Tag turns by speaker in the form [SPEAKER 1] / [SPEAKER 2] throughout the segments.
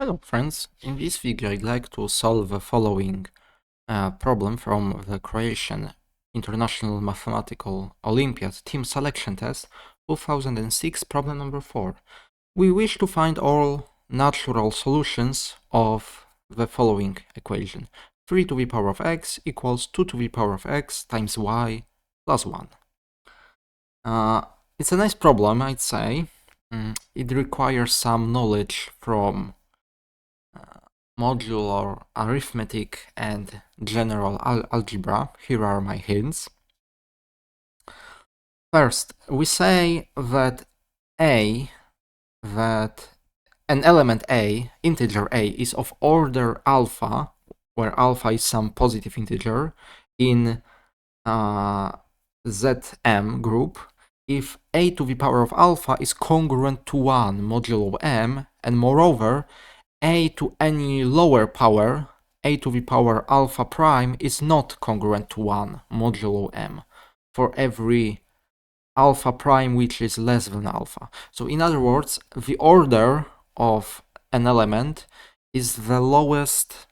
[SPEAKER 1] Hello friends, in this video I'd like to solve the following problem from the Croatian International Mathematical Olympiad Team Selection Test 2006, problem number 4. We wish to find all natural solutions of the following equation. 3 to the power of x equals 2 to the power of x times y plus 1. It's a nice problem, I'd say. It requires some knowledge from modular arithmetic and general algebra. Here are my hints. First, we say that an element A, integer A, is of order alpha, where alpha is some positive integer, in Zm group, if a to the power of alpha is congruent to 1 modulo m, and moreover, a to any lower power, a to the power alpha prime, is not congruent to 1 modulo m for every alpha prime which is less than alpha. So in other words, the order of an element is the lowest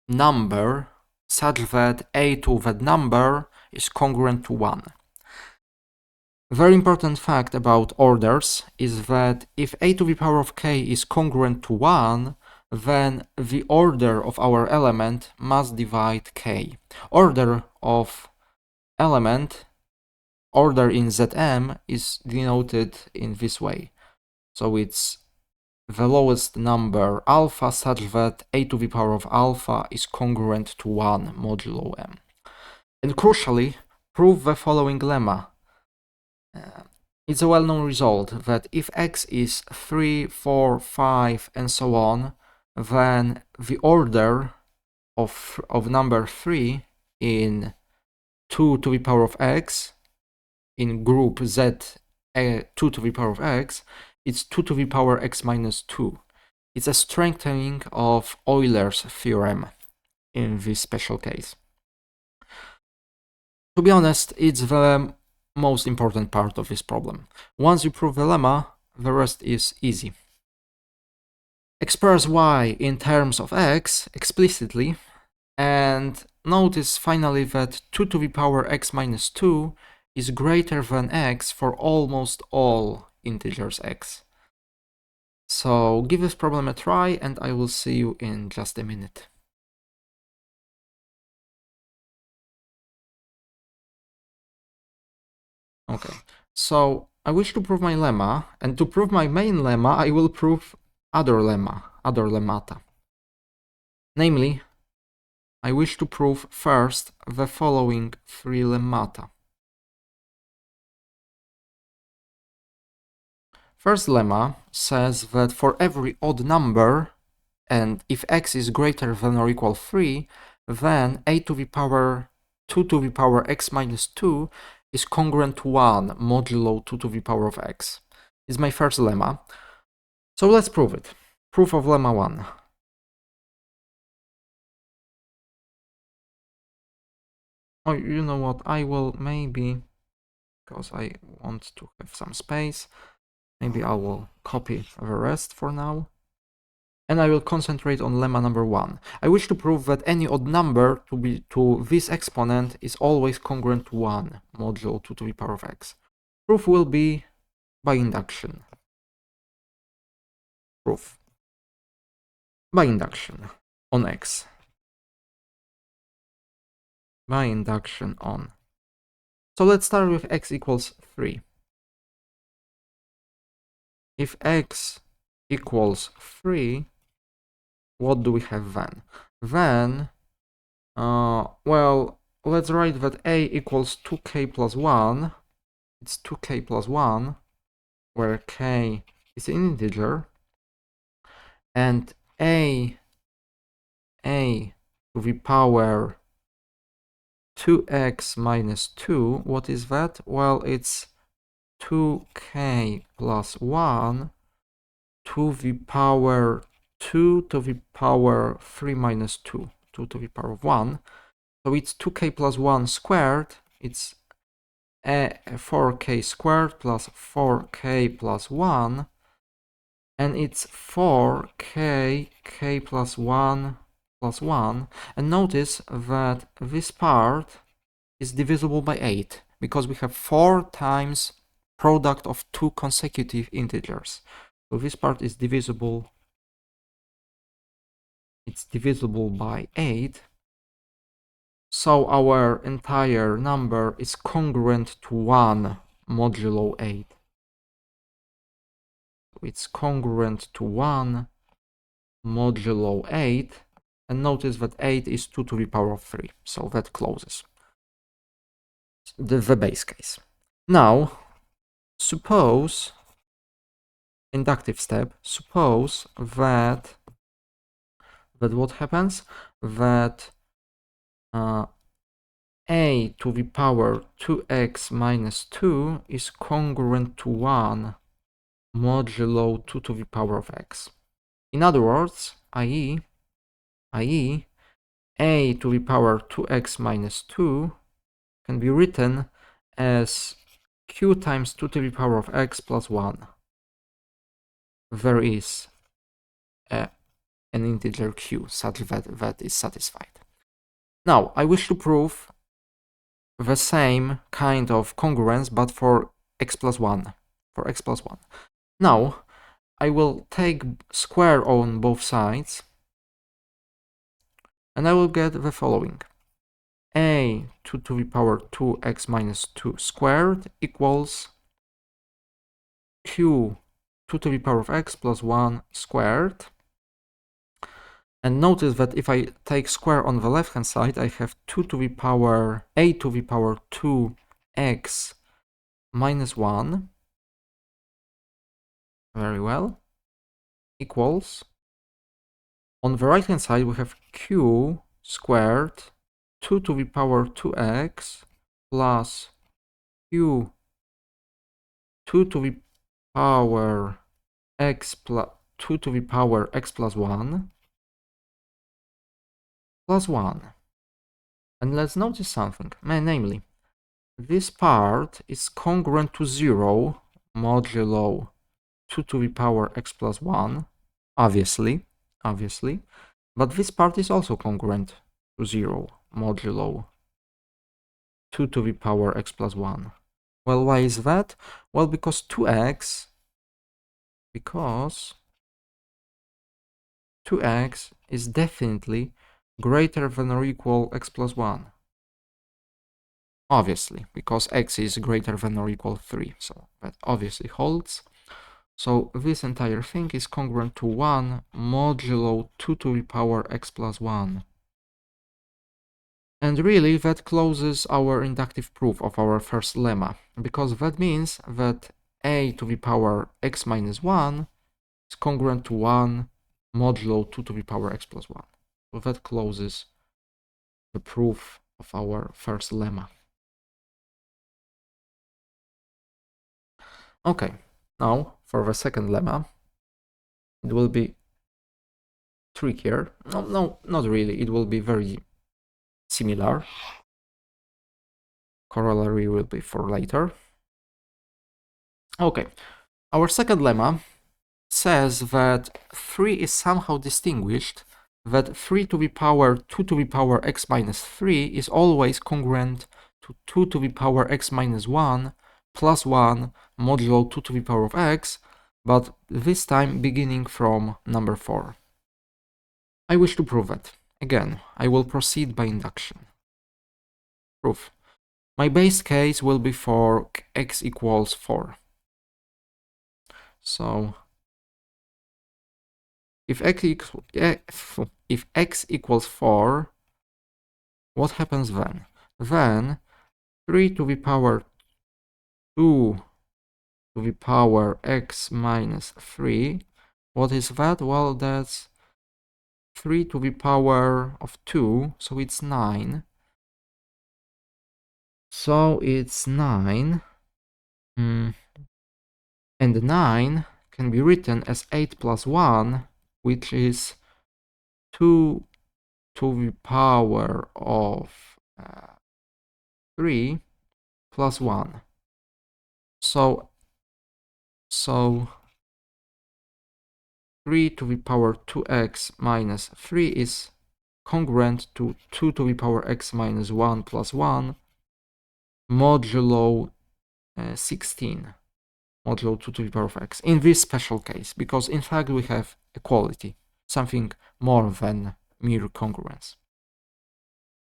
[SPEAKER 1] number such that a to that number is congruent to 1. Very important fact about orders is that if a to the power of k is congruent to 1, then the order of our element must divide k. Order of element, order in Zm, is denoted in this way. So it's the lowest number alpha such that a to the power of alpha is congruent to 1 modulo m. And crucially, prove the following lemma. It's a well-known result that if x is 3, 4, 5, and so on, then the order of number 3 in 2 to the power of x, in group Z 2 to the power of x, it's 2 to the power x minus 2. It's a strengthening of Euler's theorem in this special case. To be honest, it's the most important part of this problem. Once you prove the lemma, the rest is easy. Express y in terms of x explicitly, and notice finally that 2 to the power x minus 2 is greater than x for almost all integers x. So give this problem a try, and I will see you in just a minute. Okay, so I wish to prove my lemma, and to prove my main lemma, I will prove other lemmata. Namely, I wish to prove first the following 3 lemmata. First lemma says that for every odd number, and if x is greater than or equal 3, then a to the power 2 to the power x minus 2 is congruent to 1 modulo 2 to the power of x. It's my first lemma. So let's prove it. Proof of lemma 1. Oh, you know what? I will maybe, because I want to have some space, maybe I will copy the rest for now. And I will concentrate on lemma number 1. I wish to prove that any odd number to this exponent is always congruent to 1 modulo 2 to the power of x. Proof will be by induction. Proof by induction on x. By induction on. So let's start with x equals 3. If x equals 3, what do we have then? Then, well, let's write that a equals 2k plus 1. It's 2k plus 1, where k is an integer, and a to the power 2x minus 2, what is that? Well, it's 2k plus 1 to the power 2 to the power 3 minus 2, 2 to the power of 1. So it's 2k plus 1 squared, it's 4k squared plus 4k plus 1, and it's 4k, k plus 1 plus 1. And notice that this part is divisible by 8, because we have 4 times product of two consecutive integers. So this part is divisible. It's divisible by 8. So our entire number is congruent to 1 modulo 8. It's congruent to 1 modulo 8. And notice that 8 is 2 to the power of 3. So that closes the base case. Now, suppose, inductive step, suppose that what happens? That a to the power 2x minus 2 is congruent to 1 modulo 2 to the power of x. In other words, i.e. a to the power 2x minus 2 can be written as q times 2 to the power of x plus 1. There is an integer q such that is satisfied. Now, I wish to prove the same kind of congruence, but for x plus 1. For x plus 1. Now, I will take square on both sides, and I will get the following. A 2 to the power 2x minus 2 squared equals q 2 to the power of x plus 1 squared. And notice that if I take square on the left hand side, I have 2 to the power a to the power 2x minus 1. Very well. Equals. On the right hand side, we have q squared 2 to the power 2x plus q 2 to the power x plus 2 to the power x plus 1 plus 1. And let's notice something, namely, this part is congruent to 0 modulo 2 to the power x plus 1, obviously, but this part is also congruent to 0 modulo 2 to the power x plus 1. Well, why is that? Well, because 2x is definitely greater than or equal x plus 1. Obviously, because x is greater than or equal 3, so that obviously holds. So this entire thing is congruent to 1 modulo 2 to the power x plus 1. And really, that closes our inductive proof of our first lemma, because that means that a to the power x minus 1 is congruent to 1 modulo 2 to the power x plus 1. So that closes the proof of our first lemma. Okay, now for the second lemma, it will be trickier. No, not really. It will be very similar. Corollary will be for later. Okay, our second lemma says that 3 is somehow distinguished, that 3 to the power 2 to the power x minus 3 is always congruent to 2 to the power x minus 1 plus 1 modulo 2 to the power of x, but this time beginning from number 4. I wish to prove it. Again, I will proceed by induction. Proof. My base case will be for x equals 4. So if x equals 4, what happens then? Then 3 to the power 2 to the power x minus 3. What is that? Well, that's 3 to the power of 2, so it's 9. So it's 9. And 9 can be written as 8 plus 1, which is 2 to the power of 3 plus 1. So 3 to the power 2x minus 3 is congruent to 2 to the power x minus 1 plus 1 modulo 16, modulo 2 to the power of x, in this special case, because in fact we have equality, something more than mere congruence.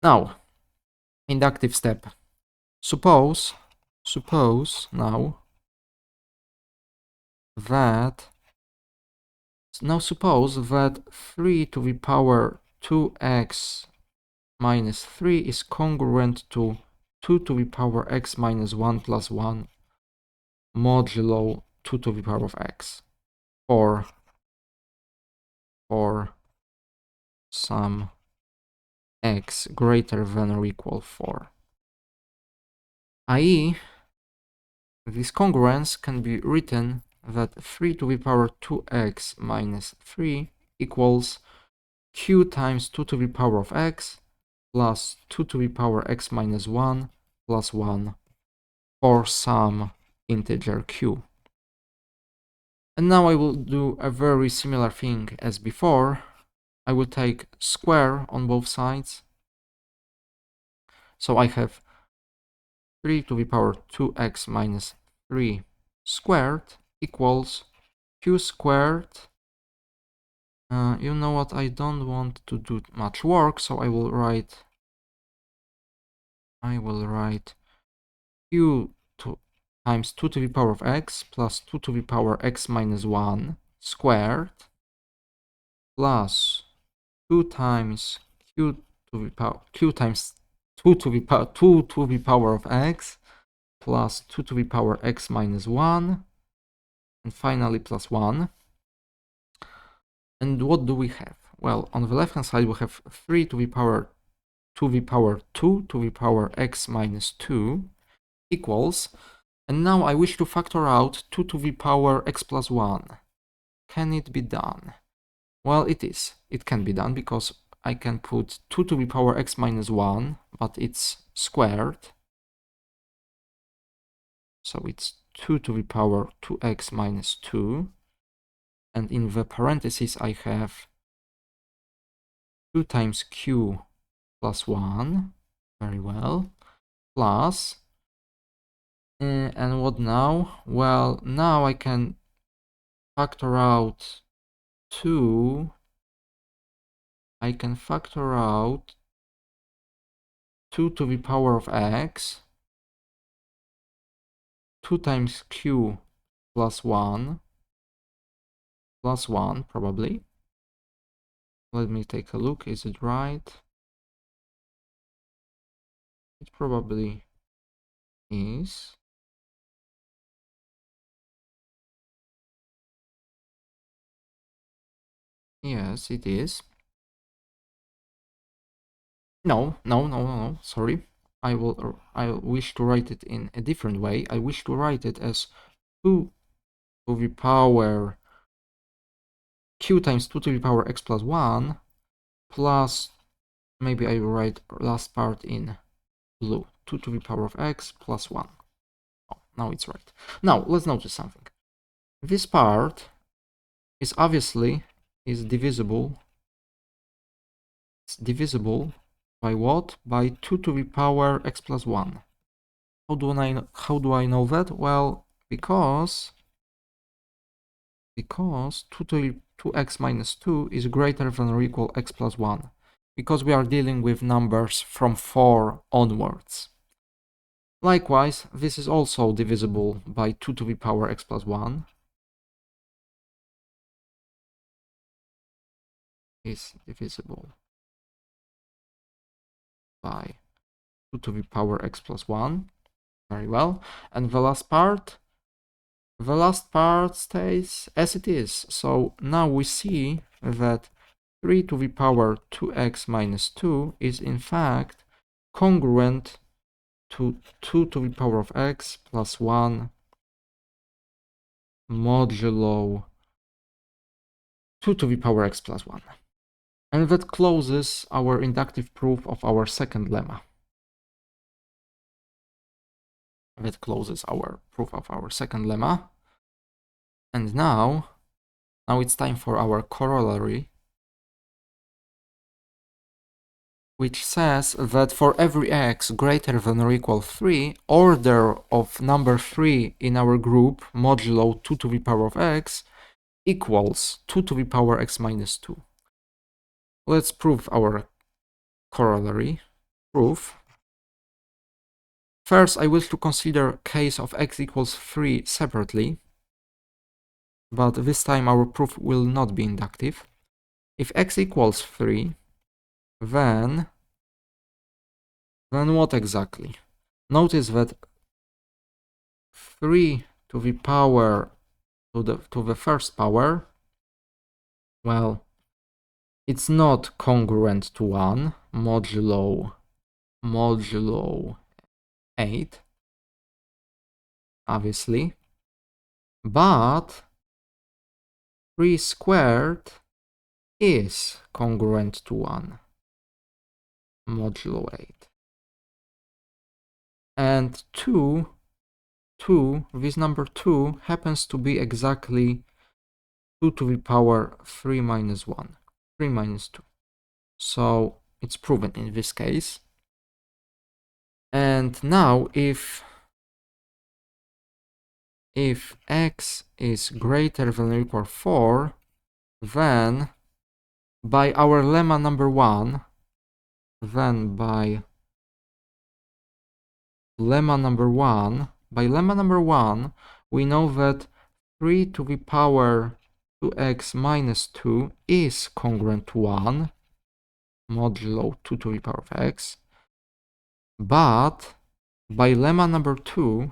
[SPEAKER 1] Now, inductive step. Suppose now that suppose that 3 to the power 2x minus 3 is congruent to 2 to the power x minus 1 plus 1 modulo 2 to the power of x, or some x greater than or equal 4. i.e., this congruence can be written that 3 to the power 2x minus 3 equals q times 2 to the power of x plus 2 to the power x minus 1 plus 1 for some integer q. And now I will do a very similar thing as before. I will take square on both sides. So I have 3 to the power 2x minus 3 squared equals q squared. You know what, I don't want to do much work, so I will write q times 2 to the power of x plus 2 to the power x minus 1 squared plus 2 times q times 2 to the power 2 to the power of x plus 2 to the power x minus 1, and finally plus 1. And what do we have? Well, on the left hand side we have 3 to the power 2 to the power x minus 2 equals, and now I wish to factor out 2 to the power x plus 1. Can it be done? Well, it is. It can be done because I can put 2 to the power x minus 1, but it's squared. So it's 2 to the power 2x minus 2. And in the parentheses I have 2 times q plus 1. Very well. Plus. And what now? Well, now I can factor out 2. I can factor out 2 to the power of x, 2 times q plus 1, probably. Let me take a look, is it right? It probably is. Yes, it is. No, sorry. I wish to write it in a different way. I wish to write it as 2 to the power q times 2 to the power x plus 1 plus, maybe I will write last part in blue, 2 to the power of x plus 1. Oh, now it's right. Now, let's notice something. This part is obviously divisible. It's divisible by what? By 2 to the power x plus 1. How do I know that? Well, because 2x minus 2 is greater than or equal x plus 1. Because we are dealing with numbers from 4 onwards. Likewise, this is also divisible by 2 to the power x plus 1. Is divisible by 2 to the power x plus 1. Very well. And the last part stays as it is. So now we see that 3 to the power 2x minus 2 is in fact congruent to 2 to the power of x plus 1 modulo 2 to the power x plus 1. And that closes our inductive proof of our second lemma. That closes our proof of our second lemma. And now Now it's time for our corollary, which says that for every x greater than or equal 3, order of number 3 in our group, modulo 2 to the power of x, equals 2 to the power x minus 2. Let's prove our corollary. Proof. First, I wish to consider case of x equals 3 separately, but this time our proof will not be inductive. If x equals 3, then what exactly? Notice that 3 to the power to the first power, well, it's not congruent to 1, modulo 8, obviously, but 3 squared is congruent to 1, modulo 8. And 2, this number 2 happens to be exactly 2 to the power 3 minus 1, 3 minus 2. So it's proven in this case. And now if x is greater than or equal 4, then by our lemma number 1, we know that 3 to the power 2x minus 2 is congruent to 1, modulo 2 to the power of x. But by lemma number 2,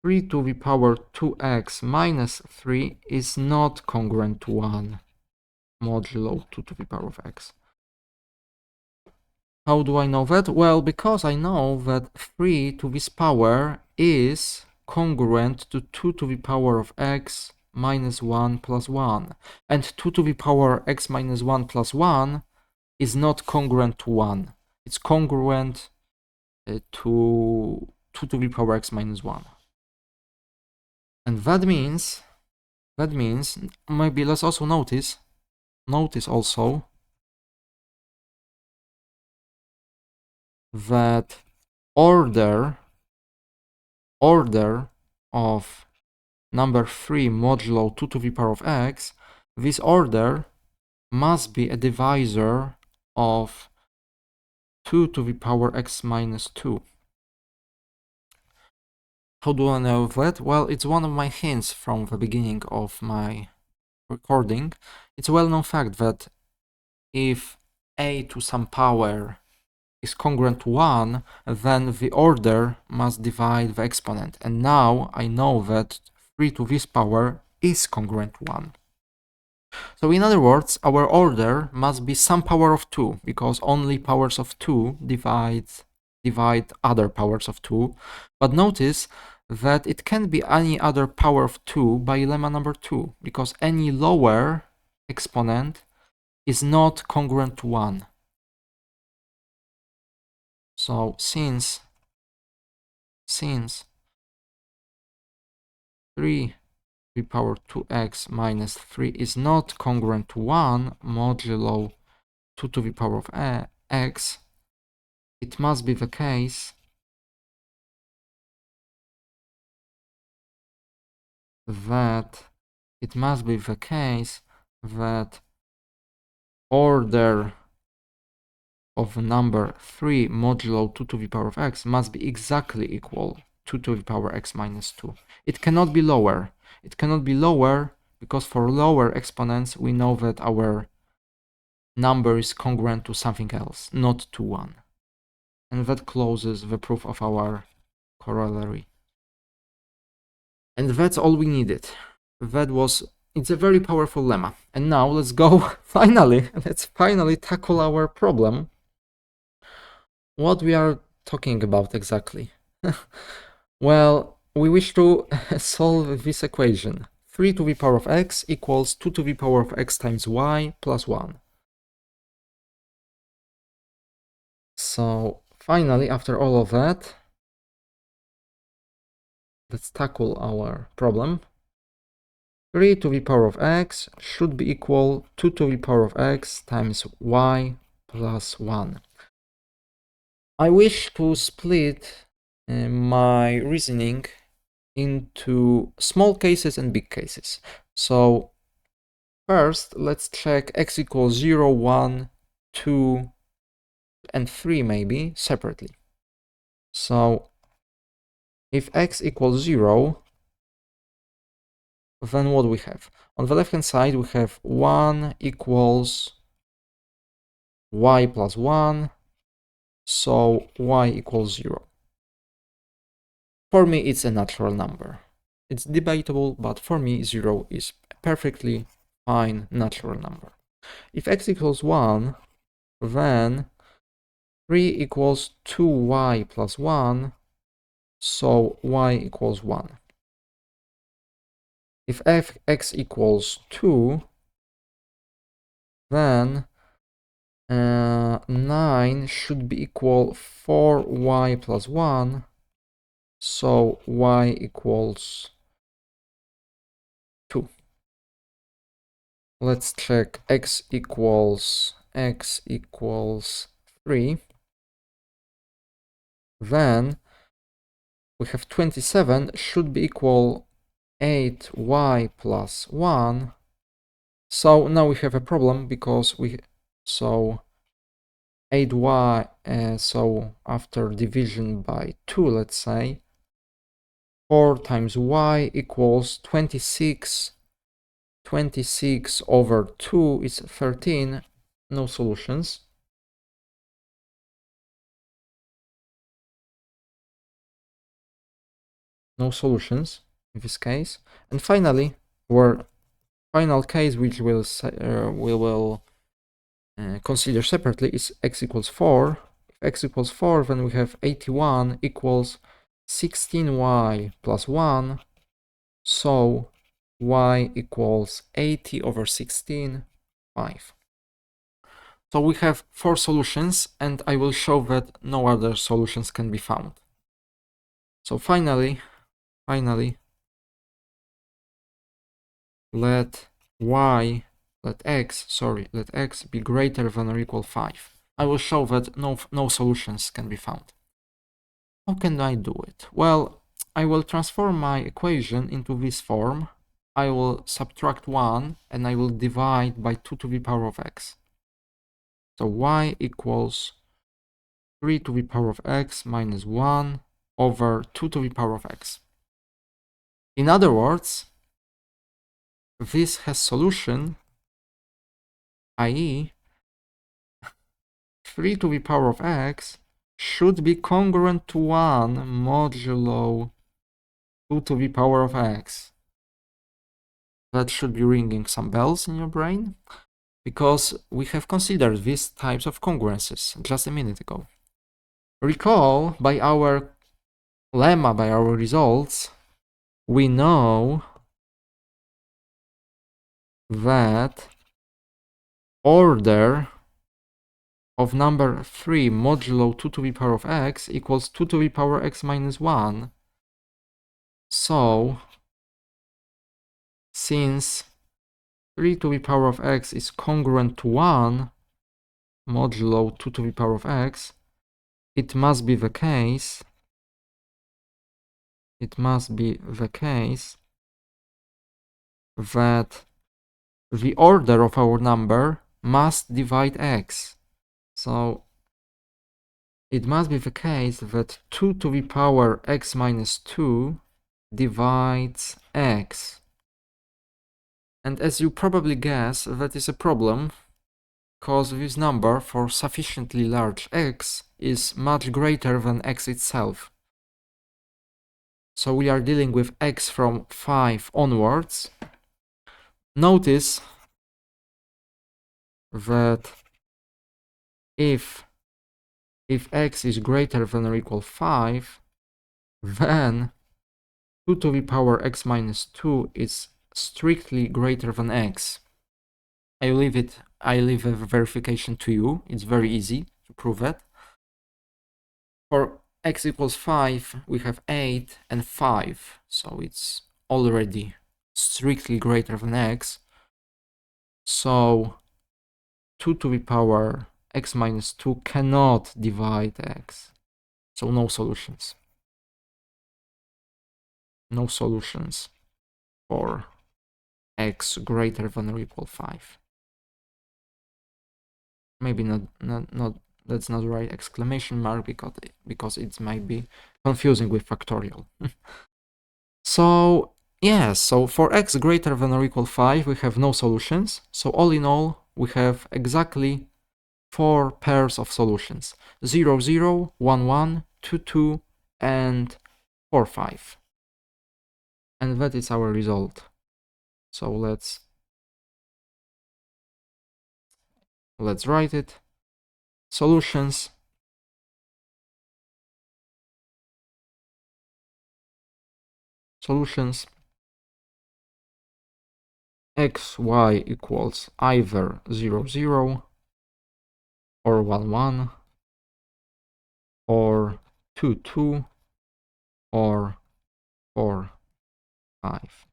[SPEAKER 1] 3 to the power 2x minus 3 is not congruent to 1, modulo 2 to the power of x. How do I know that? Well, because I know that 3 to this power is congruent to 2 to the power of x minus 1 plus 1. And 2 to the power x minus 1 plus 1 is not congruent to 1. It's congruent to 2 to the power x minus 1. And that means, maybe let's also notice also that order of number 3 modulo 2 to the power of x, this order must be a divisor of 2 to the power x minus 2. How do I know that? Well, it's one of my hints from the beginning of my recording. It's a well-known fact that if a to some power is congruent to 1, then the order must divide the exponent. And now I know that 3 to this power is congruent to 1. So in other words, our order must be some power of 2, because only powers of 2 divide other powers of 2. But notice that it can't be any other power of 2 by lemma number 2, because any lower exponent is not congruent to 1. So since 3 to the power 2x minus 3 is not congruent to 1, modulo 2 to the power of x, it must be the case that order of number 3 modulo 2 to the power of x must be exactly equal to 2 to the power x minus 2. It cannot be lower. It cannot be lower because for lower exponents we know that our number is congruent to something else, not to 1. And that closes the proof of our corollary. And that's all we needed. It's a very powerful lemma. And now let's go let's finally tackle our problem. What we are talking about exactly? Well, we wish to solve this equation. 3 to the power of x equals 2 to the power of x times y plus 1. So finally, after all of that, let's tackle our problem. 3 to the power of x should be equal to the power of x times y plus 1. I wish to split my reasoning into small cases and big cases. So first, let's check x equals 0, 1, 2, and 3 maybe separately. So if x equals 0, then what do we have? On the left-hand side, we have 1 equals y plus 1, so y equals 0. For me, it's a natural number. It's debatable, but for me, 0 is a perfectly fine natural number. If x equals 1, then 3 equals 2y plus 1, so y equals 1. If x equals 2, then 9 should be equal 4y plus 1, so y equals 2. Let's check x equals 3. Then we have 27 should be equal 8y plus 1. So now we have a problem because so 8y, so after division by 2, let's say, 4 times y equals 26. 26 over 2 is 13. No solutions. No solutions in this case. And finally, our final case, which we will consider separately, is x equals 4. If x equals 4, then we have 81 equals 16y plus 1. So y equals 80 over 16, 5. So we have 4 solutions, and I will show that no other solutions can be found. So finally, let x be greater than or equal 5. I will show that no solutions can be found. How can I do it? Well, I will transform my equation into this form. I will subtract 1 and I will divide by 2 to the power of x. So y equals 3 to the power of x minus 1 over 2 to the power of x. In other words, this has solution, i.e. 3 to the power of x should be congruent to 1 modulo 2 to the power of x. That should be ringing some bells in your brain, because we have considered these types of congruences just a minute ago. Recall, by our lemma, by our results, we know that order of number 3 modulo 2 to the power of x equals 2 to the power x minus 1. So, since 3 to the power of x is congruent to 1 modulo 2 to the power of x, it must be the case that the order of our number must divide x. So it must be the case that 2 to the power x minus 2 divides x. And as you probably guess, that is a problem, because this number for sufficiently large x is much greater than x itself. So we are dealing with x from 5 onwards. Notice that if x is greater than or equal 5, then 2 to the power x minus 2 is strictly greater than x. I leave a verification to you. It's very easy to prove it. For x equals 5, we have 8 and 5, so it's already strictly greater than x. So 2 to the power x minus 2 cannot divide x. So no solutions. No solutions for x greater than or equal 5. Maybe not that's not the right exclamation mark because it might be confusing with factorial. So yes, so for x greater than or equal 5 we have no solutions. So all in all we have exactly 4 pairs of solutions: 0, 0, 1, 1, 2, 2, and 4, 5. And that is our result. So let's write it. Solutions. Solutions. X, y equals either 0, 0 or 1, 1 or 2, 2 or 4, 5.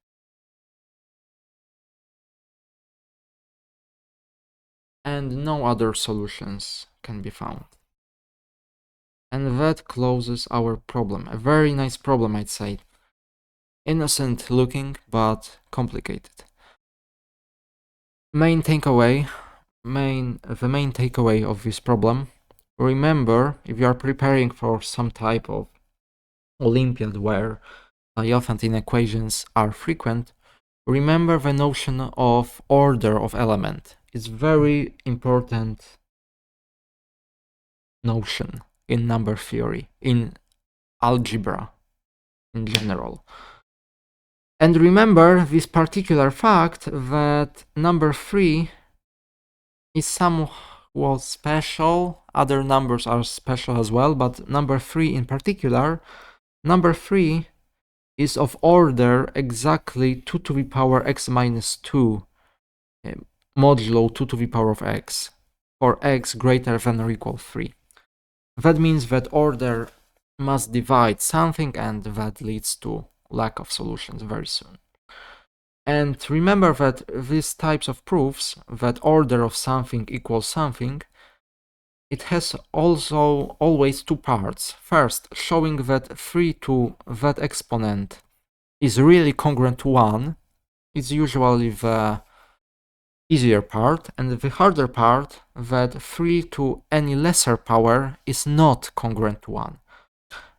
[SPEAKER 1] And no other solutions can be found. And that closes our problem. A very nice problem, I'd say. Innocent looking, but complicated. The main takeaway of this problem: remember, if you are preparing for some type of Olympiad where Diophantine equations are frequent, remember the notion of order of element. It's very important notion in number theory, in algebra in general. And remember this particular fact that number 3 is somewhat special. Other numbers are special as well, but number 3 in particular, number 3 is of order exactly 2 to the power x minus 2 modulo 2 to the power of x for x greater than or equal 3. That means that order must divide something, and that leads to lack of solutions very soon. And remember that these types of proofs, that order of something equals something, it has also always two parts. First, showing that 3 to that exponent is really congruent to 1 is usually the easier part, and the harder part, that 3 to any lesser power is not congruent to 1.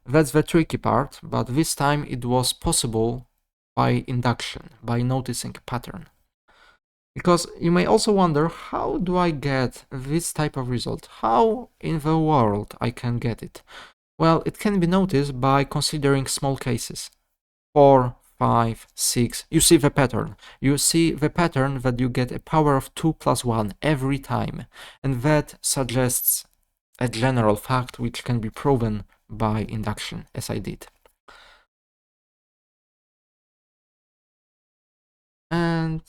[SPEAKER 1] That's the tricky part, but this time it was possible by induction, by noticing a pattern. Because you may also wonder, how do I get this type of result? How in the world I can get it? Well, it can be noticed by considering small cases. 4, 5, 6. You see the pattern. You see the pattern that you get a power of 2 plus 1 every time. And that suggests a general fact which can be proven by induction, as I did. And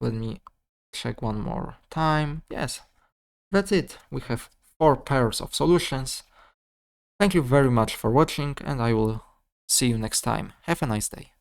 [SPEAKER 1] let me check one more time. Yes, that's it. We have 4 pairs of solutions. Thank you very much for watching, and I will see you next time. Have a nice day.